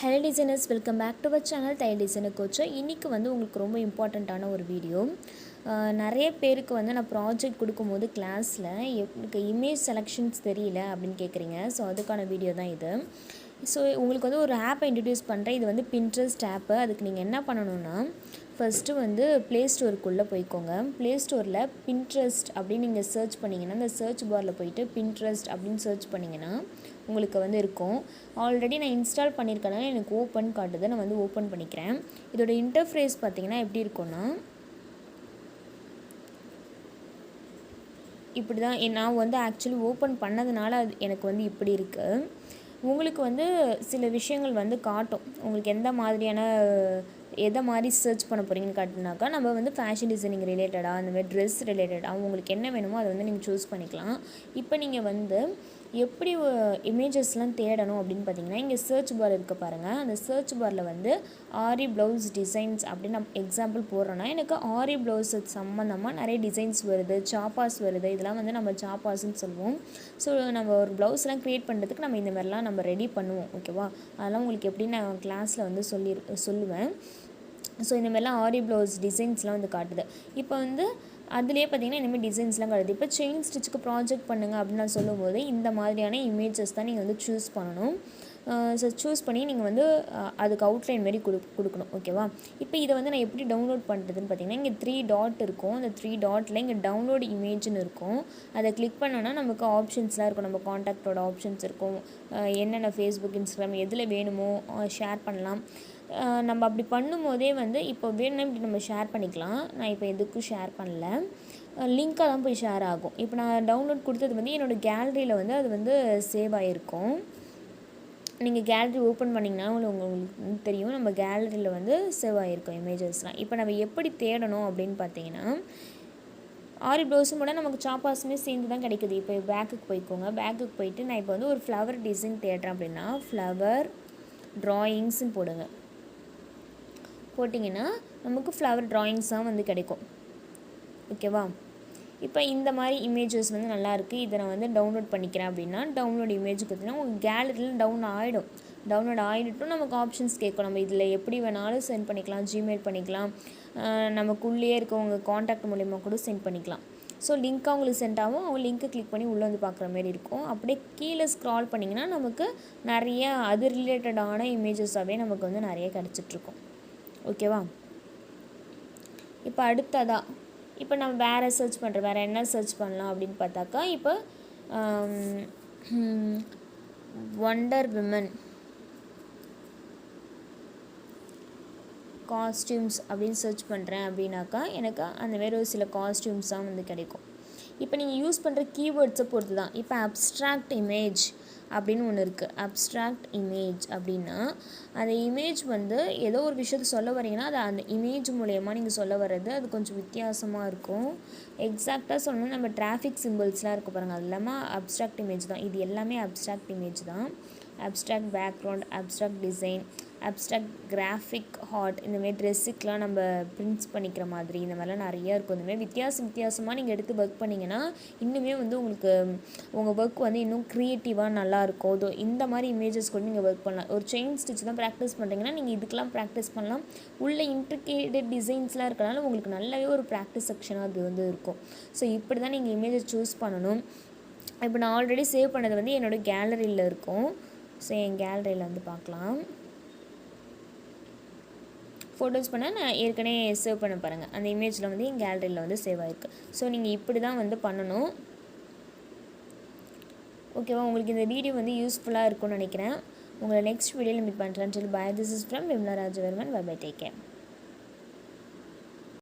Hello designers, welcome back to our channel Thai Designer Coach. இன்னைக்கு வந்து உங்களுக்கு ரொம்ப இம்பார்ட்டன்ட்டான ஒரு வீடியோ. நிறைய பேருக்கு வந்து நான் ப்ராஜெக்ட் கொடுக்கும்போது கிளாஸில் எனக்கு இமேஜ் செலெக்ஷன்ஸ் தெரியல அப்படின்னு கேட்குறீங்க. ஸோ அதுக்கான வீடியோ தான் இது. ஸோ உங்களுக்கு வந்து ஒரு ஆப்பை இன்ட்ரடியூஸ் பண்ணுறேன். இது வந்து Pinterest ஆப்பு. அதுக்கு நீங்கள் என்ன பண்ணணும்னா ஃபஸ்ட்டு வந்து ப்ளே ஸ்டோருக்குள்ளே போய்க்கோங்க. ப்ளே ஸ்டோரில் Pinterest அப்படின்னு நீங்கள் சர்ச் பண்ணிங்கன்னா அந்த சர்ச் பாரில் போயிட்டு Pinterest அப்படின்னு சர்ச் பண்ணிங்கன்னா உங்களுக்கு வந்து இருக்கும். ஆல்ரெடி நான் இன்ஸ்டால் பண்ணியிருக்கனால எனக்கு ஓப்பன் காட்டுது. நான் வந்து ஓப்பன் பண்ணிக்கிறேன். இதோட இன்டர்ஃபேஸ் பார்த்திங்கன்னா எப்படி இருக்கும்னா இப்படி தான். நான் வந்து ஆக்சுவலி ஓப்பன் பண்ணதுனால அது எனக்கு வந்து இப்படி இருக்குது. உங்களுக்கு வந்து சில விஷயங்கள் வந்து காட்டும். உங்களுக்கு எந்த மாதிரியான எதை மாதிரி சர்ச் பண்ண போகிறீங்கன்னு காட்டினாக்கா நம்ம வந்து ஃபேஷன் டிசைனிங் ரிலேட்டடாக அந்த மாதிரி ட்ரெஸ் ரிலேட்டடாக உங்களுக்கு என்ன வேணுமோ அதை வந்து நீங்கள் சூஸ் பண்ணிக்கலாம். இப்போ நீங்கள் வந்து எப்படி இமேஜஸ்லாம் தேடணும் அப்படின்னு பார்த்தீங்கன்னா இங்கே சர்ச் பார் இருக்க பாருங்கள். அந்த சர்ச் பாரில் வந்து ஆரி ப்ளவுஸ் டிசைன்ஸ் அப்படின்னு நான் எக்ஸாம்பிள் போடுறேன்னா எனக்கு ஆரி ப்ளவுஸ் சம்மந்தமாக நிறைய டிசைன்ஸ் வருது, சாப்பாஸ் வருது. இதெல்லாம் வந்து நம்ம சாப்பாஸ்ன்னு சொல்லுவோம். ஸோ நம்ம ஒரு ப்ளவுஸ்லாம் க்ரியேட் பண்ணுறதுக்கு நம்ம இந்த மாதிரிலாம் நம்ம ரெடி பண்ணுவோம். ஓகேவா? அதெல்லாம் உங்களுக்கு எப்படி நான் கிளாஸில் வந்து சொல்லுவேன். ஸோ இந்த மாதிரிலாம் ஆரி ப்ளவுஸ் டிசைன்ஸ்லாம் வந்து காட்டுது. இப்போ வந்து அதுலேயே பார்த்திங்கன்னா இந்தமாதிரி டிசைன்ஸ்லாம் காட்டுது. இப்போ செயின் ஸ்டிச்சுக்கு ப்ராஜெக்ட் பண்ணுங்கள் அப்படின்னு நான் சொல்லும்போது இந்த மாதிரியான இமேஜஸ் தான் நீங்கள் வந்து சூஸ் பண்ணணும். ஸோ சூஸ் பண்ணி நீங்கள் வந்து அதுக்கு அவுட்லைன் மாரி கொடுக்கணும். ஓகேவா? இப்போ இதை வந்து நான் எப்படி டவுன்லோட் பண்ணுறதுன்னு பார்த்தீங்கன்னா இங்கே 3 டாட் இருக்கும். அந்த 3 டாட்டில் இங்கே டவுன்லோட் இமேஜ்னு இருக்கும். அதை கிளிக் பண்ணோன்னா நமக்கு ஆப்ஷன்ஸ்லாம் இருக்கும். நம்ம காண்டாக்டோட ஆப்ஷன்ஸ் இருக்கும். என்னென்ன ஃபேஸ்புக், இன்ஸ்டாகிராம் எதில் வேணுமோ ஷேர் பண்ணலாம். நம்ம அப்படி பண்ணும்போதே வந்து இப்போ வேணும்னா இப்படி நம்ம ஷேர் பண்ணிக்கலாம். நான் இப்போ எதுக்கும் ஷேர் பண்ணல, லிங்க்காக தான் போய் ஷேர் ஆகும். இப்போ நான் டவுன்லோட் கொடுத்தது வந்து என்னோடய கேலரியில் வந்து அது வந்து சேவ் ஆகிருக்கும். நீங்கள் கேலரி ஓப்பன் பண்ணிங்கன்னா உங்களுக்கு தெரியும் நம்ம கேலரியில் வந்து சேவ் ஆகிருக்கும் இமேஜஸ்லாம். இப்போ நம்ம எப்படி தேடணும் அப்படின்னு பார்த்தீங்கன்னா ஆரி ப்ளவுஸும் கூட நமக்கு சாப்பாஸுமே சேர்ந்து தான் கிடைக்குது. இப்போ பேக்குக்கு போய்க்கோங்க. பேக்குக்கு போயிட்டு நான் இப்போ வந்து ஒரு ஃப்ளவர் டிசைன் தேடுறேன் அப்படின்னா ஃப்ளவர் ட்ராயிங்ஸ்ன்னு போடுங்க. போட்டிங்கன்னா நமக்கு ஃப்ளவர் ட்ராயிங்ஸ் தான் வந்து கிடைக்கும். ஓகேவா? இப்போ இந்த மாதிரி இமேஜஸ் வந்து நல்லாயிருக்கு. இதை நான் வந்து டவுன்லோட் பண்ணிக்கிறேன் அப்படின்னா டவுன்லோட் இமேஜ் கொடுத்தீங்கன்னா உங்கள் கேலரியில் டவுன்லோட் ஆகிட்டும் நமக்கு ஆப்ஷன்ஸ் கேட்கும். நம்ம இதில் எப்படி வேணாலும் சென்ட் பண்ணிக்கலாம். ஜிமெயில் பண்ணிக்கலாம். நமக்குள்ளேயே இருக்கவங்க காண்டாக்ட் மூலிமா கூட சென்ட் பண்ணிக்கலாம். ஸோ லிங்க்காக உங்களுக்கு சென்ட் ஆகும். அவங்க லிங்க்கை கிளிக் பண்ணி உள்ளே வந்து பார்க்குற மாதிரி இருக்கும். அப்படியே கீழே ஸ்க்ரால் பண்ணிங்கன்னா நமக்கு நிறைய அது ரிலேட்டடான இமேஜஸாகவே நமக்கு வந்து நிறைய கிடச்சிட்ருக்கும். ஓகேவா? இப்போ அடுத்ததாக இப்போ நம்ம வேறு சர்ச் பண்ணுறோம். வேறு என்ன சர்ச் பண்ணலாம் அப்படின்னு பார்த்தாக்கா இப்போ வண்டர் விமன் காஸ்டியூம்ஸ் அப்படின்னு சர்ச் பண்ணுறேன் அப்படின்னாக்கா எனக்கு அந்தமாரி ஒரு சில காஸ்டியூம்ஸ் தான் வந்து கிடைக்கும். இப்போ நீங்கள் யூஸ் பண்ணுற கீவேர்ட்ஸை பொறுத்து தான். இப்போ அப்ஸ்ட்ராக்ட் இமேஜ் அப்படின்னு ஒன்று இருக்குது. அப்ஸ்ட்ராக்ட் இமேஜ் அப்படின்னா அந்த இமேஜ் வந்து ஏதோ ஒரு விஷயத்தை சொல்ல வரீங்கன்னா அது அந்த இமேஜ் மூலயமா நீங்கள் சொல்ல வர்றது அது கொஞ்சம் வித்தியாசமாக இருக்கும். எக்ஸாக்டாக சொல்லணும் நம்ம டிராஃபிக் சிம்பிள்ஸ்லாம் இருக்க பாருங்கள், அது இல்லாமல் அப்ஸ்ட்ராக்ட் இமேஜ் தான். இது எல்லாமே அப்ஸ்ட்ராக்ட் இமேஜ் தான். Abstract background, abstract design, abstract graphic heart, இந்தமாரி ட்ரெஸ்ஸுக்கெலாம் நம்ம பிரிண்ட்ஸ் பண்ணிக்கிற மாதிரி இந்த மாதிரிலாம் நிறையா இருக்கும். இந்தமாதிரி வித்தியாசமாக நீங்கள் எடுத்து ஒர்க் பண்ணிங்கன்னா இன்னுமே வந்து உங்களுக்கு உங்கள் ஒர்க் வந்து இன்னும் க்ரியேட்டிவாக நல்லாயிருக்கும். இந்த மாதிரி இமேஜஸ் கூட நீங்கள் ஒர்க் பண்ணலாம். ஒரு செயின் ஸ்டிச் தான் ப்ராக்டிஸ் பண்ணுறீங்கன்னா நீங்கள் இதுக்கெலாம் ப்ராக்டிஸ் பண்ணலாம். உள்ள இன்ட்ரிகேட்டட் டிசைன்ஸ்லாம் இருக்கனால உங்களுக்கு நல்லாவே ஒரு ப்ராக்டிஸ் செக்ஷனாக அது வந்து இருக்கும். ஸோ இப்படி தான் நீங்கள் இமேஜை சூஸ் பண்ணணும். இப்போ நான் ஆல்ரெடி சேவ் பண்ணது வந்து என்னோடய கேலரியில் இருக்கும். ஸோ என் கேலரியில் வந்து பார்க்கலாம். ஃபோட்டோஸ் பண்ணால் நான் ஏற்கனவே சேவ் பண்ண பாருங்கள். அந்த இமேஜில் வந்து என் கேலரியில் வந்து சேவ் ஆகிருக்கு. ஸோ நீங்கள் இப்படி தான் வந்து பண்ணணும். ஓகேவா? உங்களுக்கு இந்த வீடியோ வந்து யூஸ்ஃபுல்லாக இருக்கும்னு நினைக்கிறேன். உங்களை நெக்ஸ்ட் வீடியோவில் மீட் பண்ணுறேன். Bye. This is from Vimala Rajavarman. Bye. Take care.